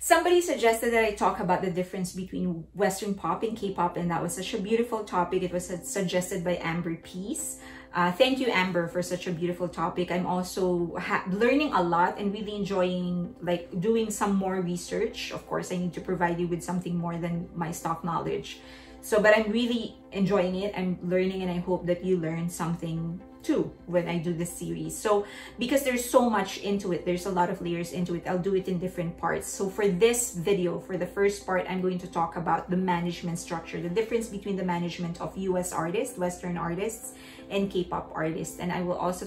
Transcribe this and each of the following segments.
Somebody suggested that I talk about the difference between Western pop and K-pop, and that was such a beautiful topic. It was suggested by Amber Peace. Thank you, Amber, for such a beautiful topic. I'm also learning a lot and really enjoying doing some more research. Of course, I need to provide you with something more than my stock knowledge. So, but I'm really enjoying it. I'm learning, and I hope that you learn something too when I do this series. So because there's so much into it, there's a lot of layers into it, I'll do it in different parts. So for this video, for the first part, I'm going to talk about the management structure, the difference between the management of US artists, Western artists, and K-pop artists. And I will also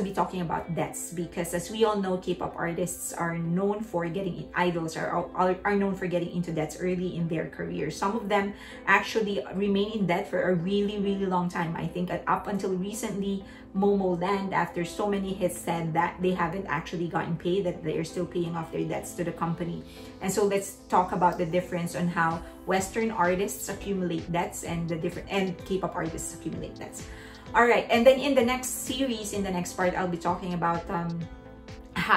be talking about debts, because as we all know, K-pop artists are known for getting idols are known for getting into debts early in their career. Some of them actually remain in debt for a really, really long time. I think up until recently, Momo Land, after so many hits, said that they haven't actually gotten paid, that they are still paying off their debts to the company. And so let's talk about the difference on how Western artists accumulate debts and K-pop artists accumulate debts. All right, and then in the next series, in the next part, I'll be talking about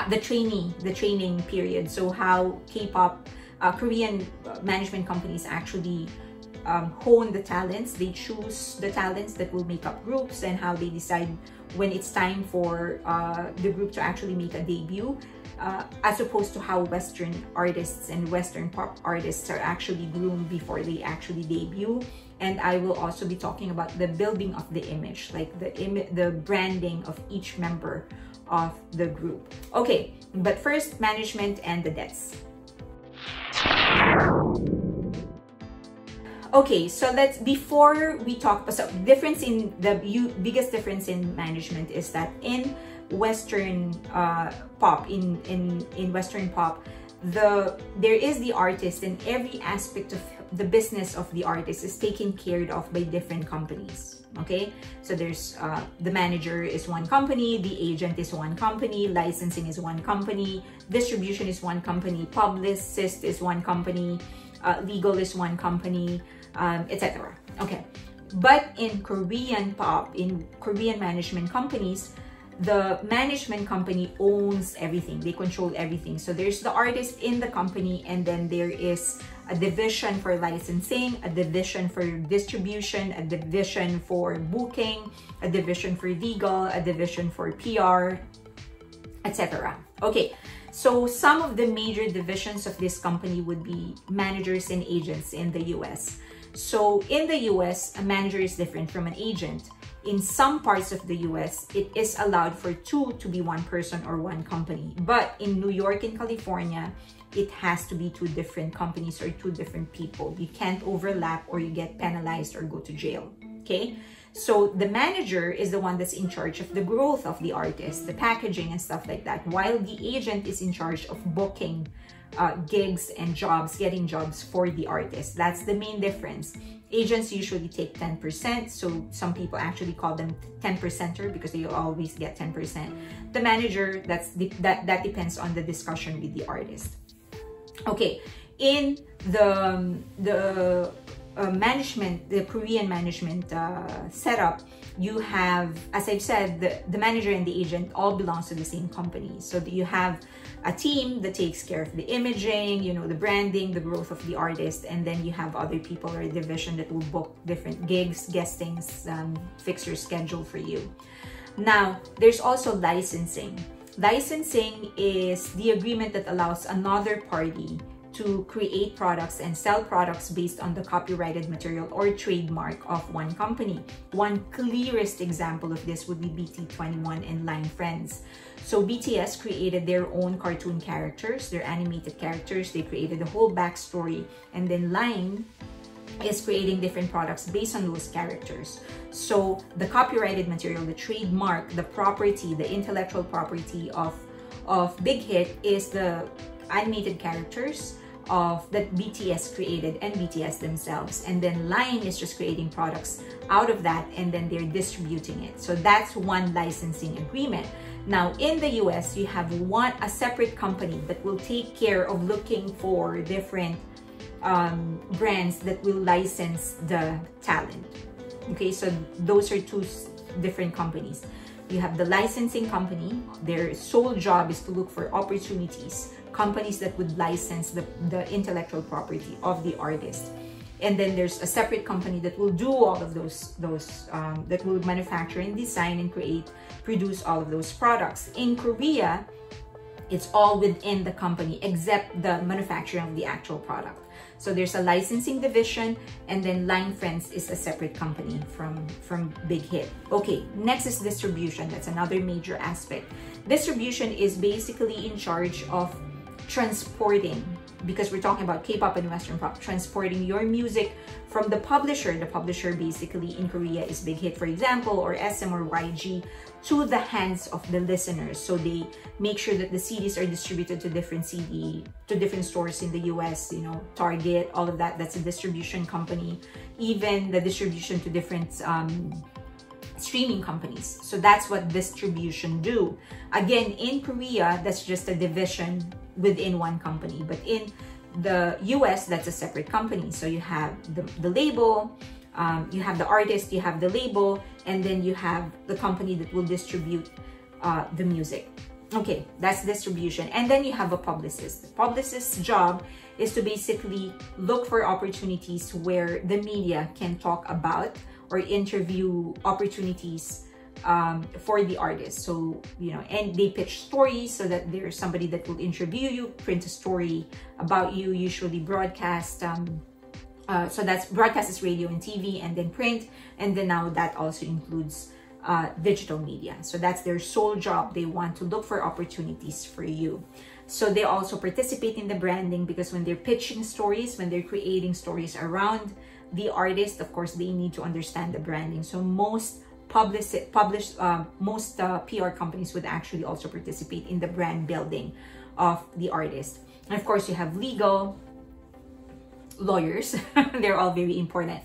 the training period. So how K-pop Korean management companies actually hone the talents. They choose the talents that will make up groups, and how they decide when it's time for the group to actually make a debut, as opposed to how Western artists and Western pop artists are actually groomed before they actually debut. And I will also be talking about the building of the image, like the branding of each member of the group. Okay, but first, management and the debts. Okay, so before we talk, so biggest difference in management is that in Western pop, in Western pop, there is the artist, and every aspect of the business of the artist is taken care of by different companies. Okay, so there's the manager is one company, the agent is one company, licensing is one company, distribution is one company, publicist is one company, legal is one company, etc. Okay, but in Korean pop, in Korean management companies, the management company owns everything. They control everything. So there's the artist in the company, and then there is a division for licensing, a division for distribution, a division for booking, a division for legal, a division for PR, etc. Okay, so some of the major divisions of this company would be managers and agents in the US. So in the US, a manager is different from an agent. In some parts of the US, it is allowed for two to be one person or one company. But in New York and California, it has to be two different companies or two different people. You can't overlap, or you get penalized or go to jail. Okay? So the manager is the one that's in charge of the growth of the artist, the packaging and stuff like that, while the agent is in charge of booking gigs and jobs, getting jobs for the artist. That's the main difference. Agents usually take 10%, so some people actually call them 10%er because they always get 10%. The manager, that depends on the discussion with the artist. Okay, in the management, the Korean management setup, you have, as I've said, the manager and the agent all belongs to the same company. So you have a team that takes care of the imaging, the branding, the growth of the artist, and then you have other people or a division that will book different gigs, guestings, fix your schedule for you. Now, there's also licensing. Licensing is the agreement that allows another party to create products and sell products based on the copyrighted material or trademark of one company. One clearest example of this would be BT21 and Line Friends. So BTS created their own cartoon characters, their animated characters. They created the whole backstory, and then Line is creating different products based on those characters. So the copyrighted material, the trademark, the property, the intellectual property of Big Hit is the animated characters that BTS created and BTS themselves, and then Line is just creating products out of that, and then they're distributing it. So that's one licensing agreement. Now in the US, you have a separate company that will take care of looking for different brands that will license the talent. Okay, so those are two different companies. You have the licensing company. Their sole job is to look for opportunities companies that would license the intellectual property of the artist. And then there's a separate company that will do all of those that will manufacture and design and produce all of those products. In Korea, it's all within the company except the manufacturing of the actual product. So there's a licensing division, and then Line Friends is a separate company from Big Hit. Okay, next is distribution. That's another major aspect. Distribution is basically in charge of transporting, because we're talking about K-pop and Western pop, transporting your music from the publisher. The publisher basically in Korea is Big Hit, for example, or SM or YG, to the hands of the listeners. So they make sure that the CDs are distributed to different stores in the US, you know, Target, all of that. That's a distribution company. Even the distribution to different streaming companies. So that's what distribution do. Again, in Korea, that's just a division within one company, but in the US, that's a separate company. So you have the label, you have the artist, you have the label, and then you have the company that will distribute the music. Okay, that's distribution. And then you have a publicist. The publicist's job is to basically look for opportunities where the media can talk about or interview opportunities for the artist. So, you know, and they pitch stories so that there's somebody that will interview you, print a story about you, usually broadcast. So that's broadcast is radio and TV, and then print, and then now that also includes digital media. So that's their sole job. They want to look for opportunities for you. So they also participate in the branding, because when they're pitching stories, when they're creating stories around the artist, of course, they need to understand the branding. So most PR companies would actually also participate in the brand building of the artist. And of course, you have legal, lawyers. They're all very important.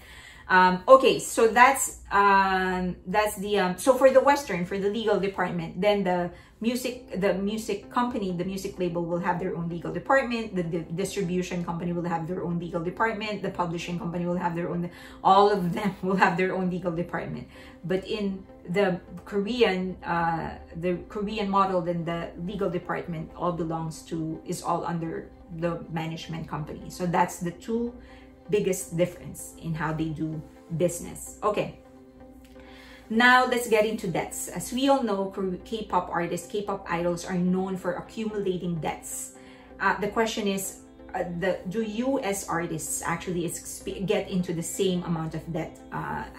Okay, so that's the so for the legal department, then the music company, the music label will have their own legal department, the distribution company will have their own legal department, the publishing company will have their own, all of them will have their own legal department. But in the Korean model, then the legal department is all under the management company. So that's the two biggest difference in how they do business. Okay, now let's get into debts. As we all know, K-pop artists, K-pop idols are known for accumulating debts. The question is, do US artists actually get into the same amount of debt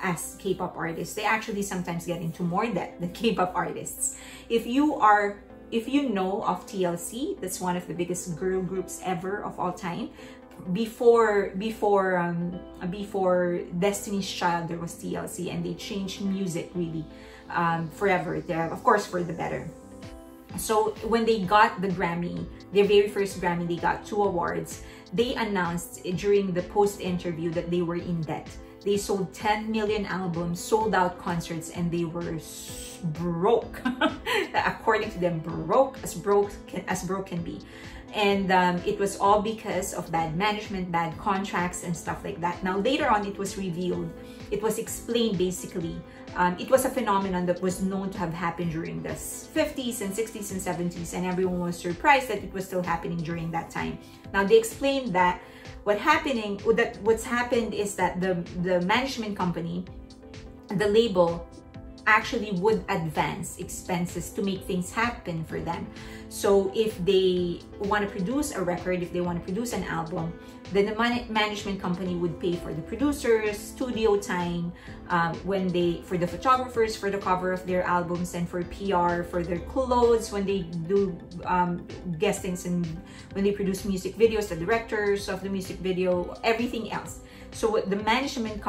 as K-pop artists? They actually sometimes get into more debt than K-pop artists. If you know of TLC, that's one of the biggest girl groups ever of all time. Before Destiny's Child, there was TLC, and they changed music really forever. Of course, for the better. So when they got the Grammy, their very first Grammy, they got 2 awards. They announced during the post-interview that they were in debt. They sold 10 million albums, sold out concerts, and they were broke. According to them, broke as broke can be. And it was all because of bad management, bad contracts, and stuff like that. Now, later on, it was revealed, it was explained basically. It was a phenomenon that was known to have happened during the 50s and 60s and 70s, and everyone was surprised that it was still happening during that time. Now, they explained that what's happened is that the management company, the label, actually would advance expenses to make things happen for them. So if they want to produce a record, if they want to produce an album, then the management company would pay for the producers, studio time, for the photographers, for the cover of their albums, and for PR, for their clothes, when they do guestings, and when they produce music videos, the directors of the music video, everything else. So the management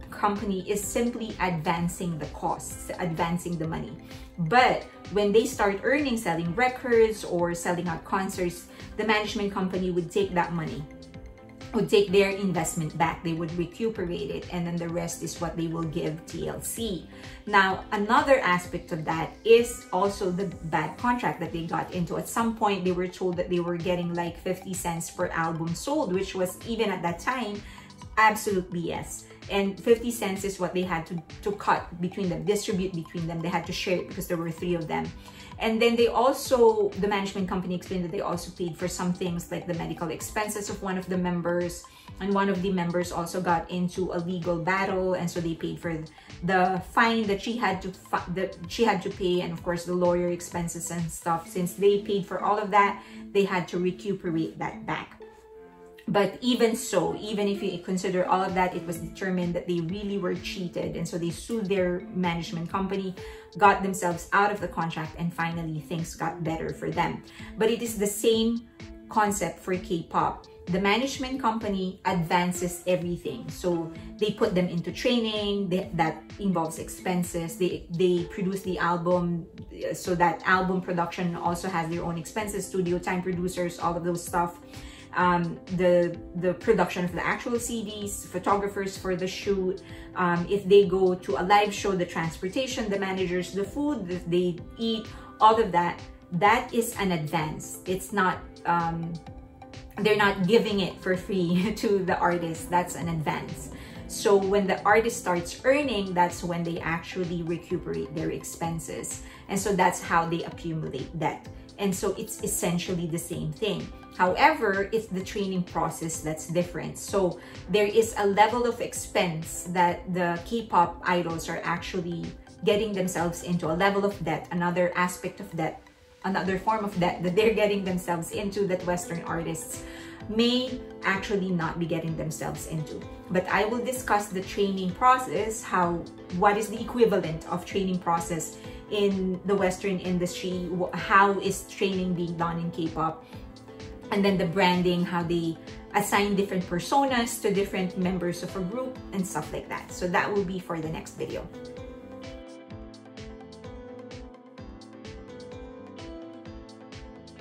company is simply advancing the costs, advancing the money. But when they start earning, selling records or selling out concerts, the management company would take that money, would take their investment back. They would recuperate it, and then the rest is what they will give TLC. Now, another aspect of that is also the bad contract that they got into. At some point, they were told that they were getting like 50 cents per album sold, which was, even at that time, Absolutely, yes. And 50 cents is what they had to cut between them, distribute between them. They had to share it because there were 3 of them. And then they also, the management company explained that they also paid for some things like the medical expenses of one of the members. And one of the members also got into a legal battle, and so they paid for the fine that she had to pay, and of course the lawyer expenses and stuff. Since they paid for all of that, they had to recuperate that back. But even so, even if you consider all of that, it was determined that they really were cheated. And so they sued their management company, got themselves out of the contract, and finally things got better for them. But it is the same concept for K-pop. The management company advances everything. So they put them into training, that involves expenses. They produce the album, so that album production also has their own expenses, studio time, producers, all of those stuff. The production of the actual CDs, photographers for the shoot, if they go to a live show, the transportation, the managers, the food that they eat, all of that, that is an advance. It's not, they're not giving it for free to the artist. That's an advance. So when the artist starts earning, that's when they actually recuperate their expenses. And so that's how they accumulate debt. And so it's essentially the same thing. However, it's the training process that's different. So there is a level of expense that the K-pop idols are actually getting themselves into, a level of debt, another aspect of debt, another form of debt that they're getting themselves into that Western artists may actually not be getting themselves into. But I will discuss the training process, what is the equivalent of training process in the Western industry, how is training being done in K-pop, and then the branding, how they assign different personas to different members of a group and stuff like that. So that will be for the next video.